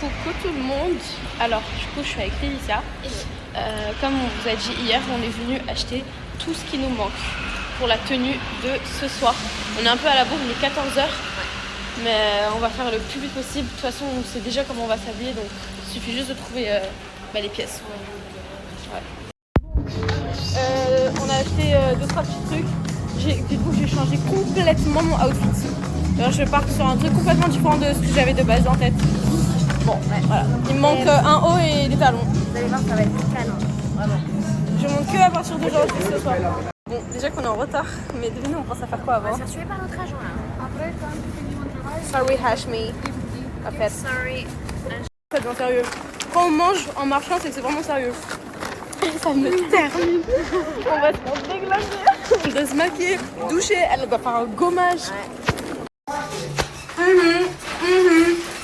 Coucou tout le monde. Alors du coup je suis avec Félicia. Comme on vous a dit hier, on est venu acheter tout ce qui nous manque pour la tenue de ce soir. On est un peu à la bourre, il est 14h, mais on va faire le plus vite possible. De toute façon on sait déjà comment on va s'habiller, donc il suffit juste de trouver les pièces. Ouais. On a acheté 2-3 petits trucs. Dites-vous que j'ai changé complètement mon outfit. Alors, je pars sur un truc complètement différent de ce que j'avais de base en tête. Bon, voilà. Il me manque un haut et des talons. Vous allez voir, ça va être canon. Vraiment. Je monte que à partir d'aujourd'hui ce soir. Bon, déjà qu'on est en retard, mais devinez, on pense à faire quoi avant? On va se faire tuer par notre agent là. Sorry, Hashmi. En fait. Sorry. Ça devient sérieux. Quand on mange en marchant, c'est que c'est vraiment sérieux. Ça me termine. On va se faire déglacer. On doit se maquiller, doucher. Elle doit faire un gommage. Ouais.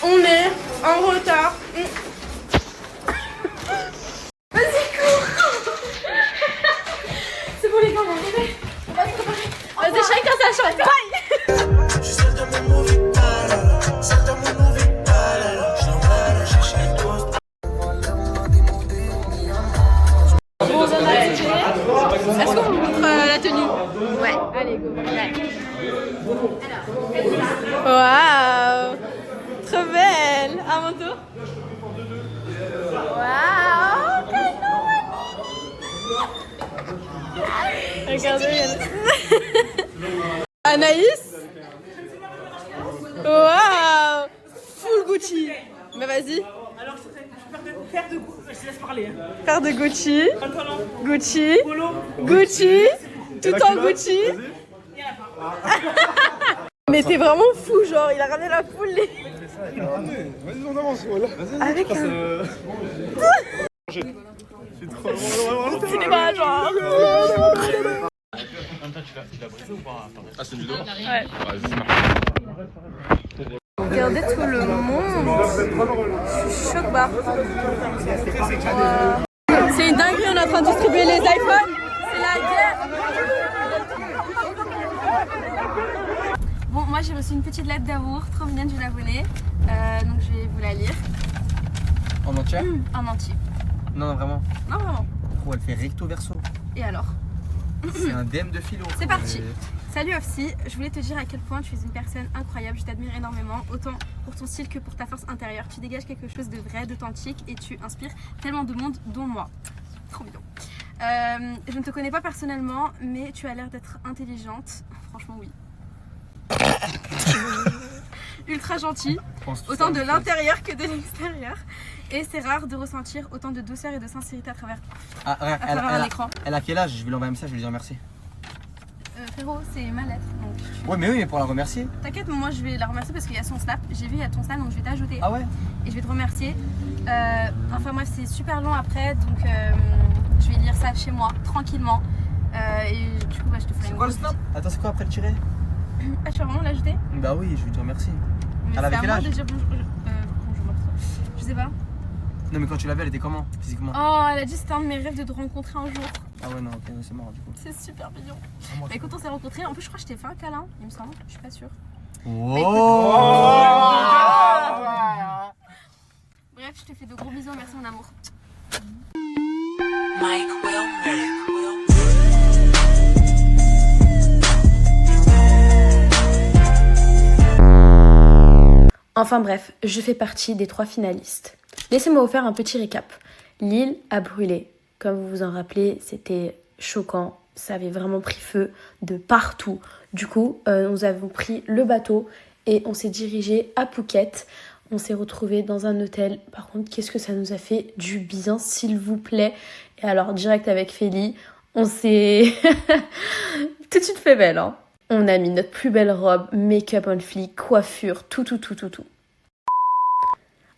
On est en retard. Vas-y, cours. C'est bon les gars, on est arrivé. On va se préparer. Vas-y, chacun sa chambre. Bon, on a arrivé. Est-ce qu'on vous montre la tenue? Ouais. Allez, go. Waouh, trop belle. À mon tour. Waouh, regardez. Anaïs. Waouh, full Gucci. Mais vas-y. Alors, paire de je te laisse parler. Paire de Gucci. Pantalon, Gucci. polo, Gucci. Tout en Gucci. Mais t'es vraiment fou, genre, il a ramené la poule. Vas-y, on avance, voilà. Avec un... C'est trop cinéma, genre. Ah, c'est une vidéo? Ouais. Vas-y. Regardez tout le monde. Je suis choc barre. C'est une dinguerie, on est en train de distribuer les iPhones. C'est la guerre. Bon, moi j'ai reçu une petite lettre d'amour, trop mignonne d'une abonnée. Donc je vais vous la lire. En entier? En entier. Non, vraiment. Non, vraiment. Oh, elle fait recto verso. Et alors? C'est un DM de philo. C'est parti. Salut Ofsi, je voulais te dire à quel point tu es une personne incroyable, je t'admire énormément, autant pour ton style que pour ta force intérieure. Tu dégages quelque chose de vrai, d'authentique et tu inspires tellement de monde, dont moi. Trop mignon. Je ne te connais pas personnellement, mais tu as l'air d'être intelligente. Franchement, oui. Ultra gentille, autant de l'intérieur que de l'extérieur. Et c'est rare de ressentir autant de douceur et de sincérité à travers un écran. Elle a quel âge? Je vais lui envoyer un message, je vais lui dire merci. Frérot, c'est ma lettre. Donc Ouais, mais oui, mais pour la remercier. T'inquiète, moi je vais la remercier parce qu'il y a son snap. J'ai vu, il y a ton snap, donc je vais t'ajouter. Ah ouais? Et je vais te remercier. Enfin bref, c'est super long après, donc je vais lire ça chez moi, tranquillement. Et du coup, je te ferai une grosse... Attends, c'est quoi après le tirer? Ah, tu vas vraiment l'ajouter? Bah oui, je vais dire merci. Mais Elle avait c'est à quel moi âge? de dire bonjour. Bonjour. Je sais pas. Non, mais quand tu l'avais, elle était comment? Physiquement? Oh, elle a dit que c'était un de mes rêves de te rencontrer un jour. Ah ouais, non, ok, c'est marrant du coup. C'est super mignon. Bah écoute, on s'est rencontrés. En plus, je crois que je t'ai fait un câlin, il me semble. Je suis pas sûre. Bref, je te fais de gros bisous. Merci, mon amour. Mike Wilmer. Enfin bref, je fais partie des 3 finalistes. Laissez-moi vous faire un petit récap. L'île a brûlé. Comme vous vous en rappelez, c'était choquant. Ça avait vraiment pris feu de partout. Du coup, nous avons pris le bateau et on s'est dirigé à Phuket. On s'est retrouvés dans un hôtel. Par contre, qu'est-ce que ça nous a fait du bien, s'il vous plaît. Et alors, direct avec Félie, on s'est tout de suite fait belle, hein. On a mis notre plus belle robe, make-up on fleek, coiffure, tout.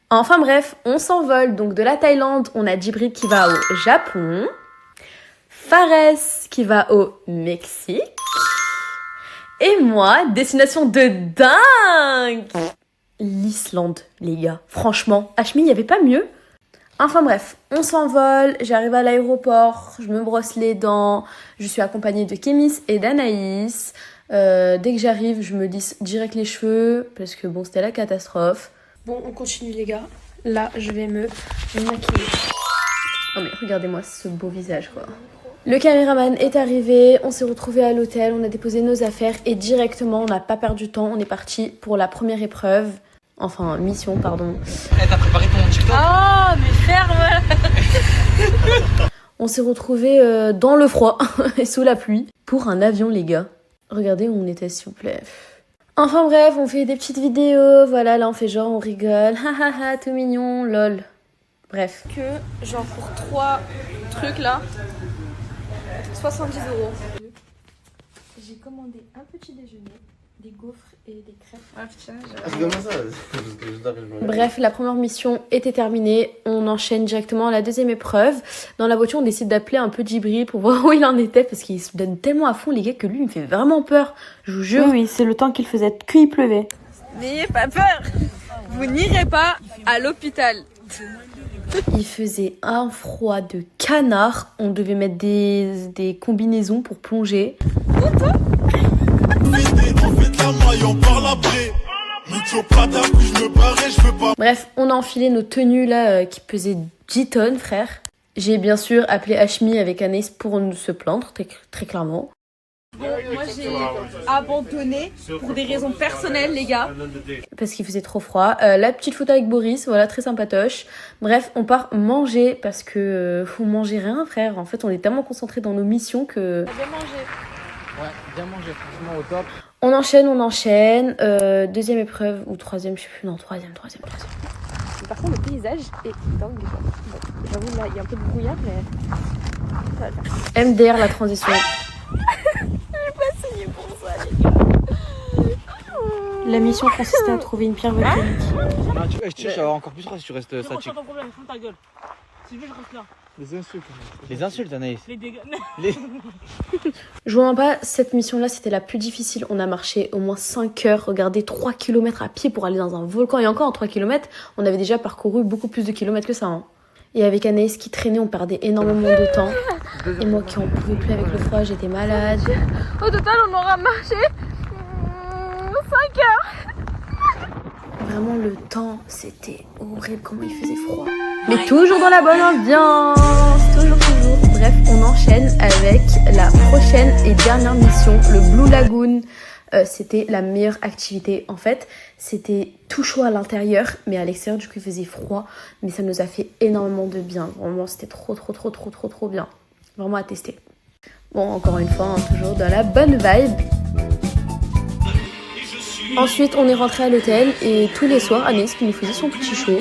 Enfin bref, on s'envole donc de la Thaïlande. On a Djibril qui va au Japon, Fares qui va au Mexique et moi, destination de dingue, l'Islande, les gars. Franchement, Hashmi, il n'y avait pas mieux. Enfin bref, on s'envole, j'arrive à l'aéroport, je me brosse les dents, je suis accompagnée de Kémis et d'Anaïs. Dès que j'arrive, je me lisse direct les cheveux parce que bon, c'était la catastrophe. Bon, on continue les gars. Là, je vais me maquiller. Oh mais regardez-moi ce beau visage quoi. Le caméraman est arrivé, on s'est retrouvés à l'hôtel, on a déposé nos affaires et directement, on n'a pas perdu de temps, on est parti pour la première épreuve. Enfin, mission, pardon. Eh, t'as préparé ton TikTok? Oh, mais ferme. On s'est retrouvés dans le froid et sous la pluie pour un avion, les gars. Regardez où on était, s'il vous plaît. Enfin bref, on fait des petites vidéos. Voilà, là on fait genre, on rigole. Hahaha, tout mignon, lol. Bref. Que, genre pour 3 trucs là, 70 €. J'ai commandé un petit déjeuner, des gaufres et des crêpes. Ah putain, C'est comme ça. Bref, la première mission était terminée. On enchaîne directement à la deuxième épreuve. Dans la voiture, on décide d'appeler un peu Djibril pour voir où il en était parce qu'il se donne tellement à fond, les gars, que lui, il me fait vraiment peur. Je vous jure. Oui, c'est le temps qu'il faisait qu'il pleuvait. N'ayez pas peur. Vous n'irez pas à l'hôpital. Il faisait un froid de canard. On devait mettre des combinaisons pour plonger. Bref, on a enfilé nos tenues là qui pesaient 10 tonnes, frère. J'ai bien sûr appelé Hashmi avec Anaïs pour nous se plaindre, très clairement. Bon, moi j'ai abandonné pour des raisons personnelles, les gars. Parce qu'il faisait trop froid. La petite photo avec Boris, voilà, très sympatoche. Bref, on part manger parce que on mangeait rien, frère. En fait, on est tellement concentrés dans nos missions que... Bien mangé. Ouais, bien mangé, franchement au top. On enchaîne. Deuxième épreuve, ou troisième, je sais plus. Non, troisième. Par contre, le paysage est dingue. Bon, j'avoue, là, il y a un peu de brouillard, mais... MDR, la transition. La mission consistait à trouver une pierre volcanique. Non, tu sais, ça va encore plus froid si tu restes Moi, statique. c'est pas ton problème, ferme ta gueule. Si je veux, je reste là. Les insultes. Les insultes, Anaïs. Les dégâts. Je vous mens pas, cette mission-là, c'était la plus difficile. On a marché au moins 5 heures, regardez, 3 km à pied pour aller dans un volcan. Et encore, en 3 km, on avait déjà parcouru beaucoup plus de kilomètres que ça. Hein. Et avec Anaïs qui traînait, on perdait énormément de temps. Et moi qui en pouvais plus avec le froid, j'étais malade. Au total, on aura marché 5 heures. Vraiment, le temps, c'était horrible, comment il faisait froid. Mais toujours dans la bonne ambiance, toujours. Bref, on enchaîne avec la prochaine et dernière mission, le Blue Lagoon. C'était la meilleure activité. En fait, c'était tout chaud à l'intérieur, mais à l'extérieur, du coup, il faisait froid. Mais ça nous a fait énormément de bien. Vraiment, c'était trop bien. Vraiment à tester. Bon, encore une fois, hein, toujours dans la bonne vibe. Ensuite, on est rentré à l'hôtel et tous les soirs, Anaïs qui nous faisait son petit show.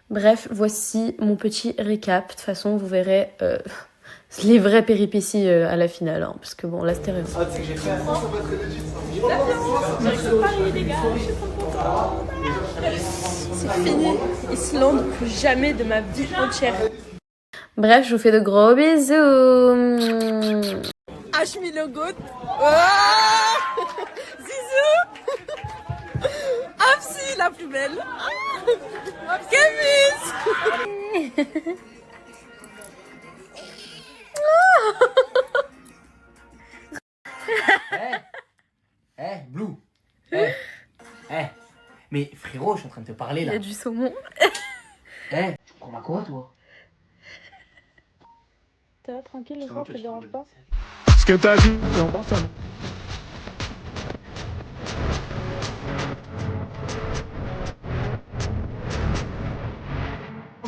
Bref, voici mon petit récap. De toute façon, vous verrez les vraies péripéties à la finale. Hein, parce que bon, là, c'était rien. Ah, tu sais que j'ai fait ça, ça va très vite. C'est fini. Islande, plus jamais de ma vie entière. Bref, je vous fais de gros bisous. Hashmi le goat. Zizou. Afsi la plus belle. Kémis. Blue. Mais frérot, je suis en train de te parler là. Il y a du saumon. Tu prends ma quoi toi? Ça va, tranquille, le soir, ça te dérange pas? Ce que t'as dit, c'est important.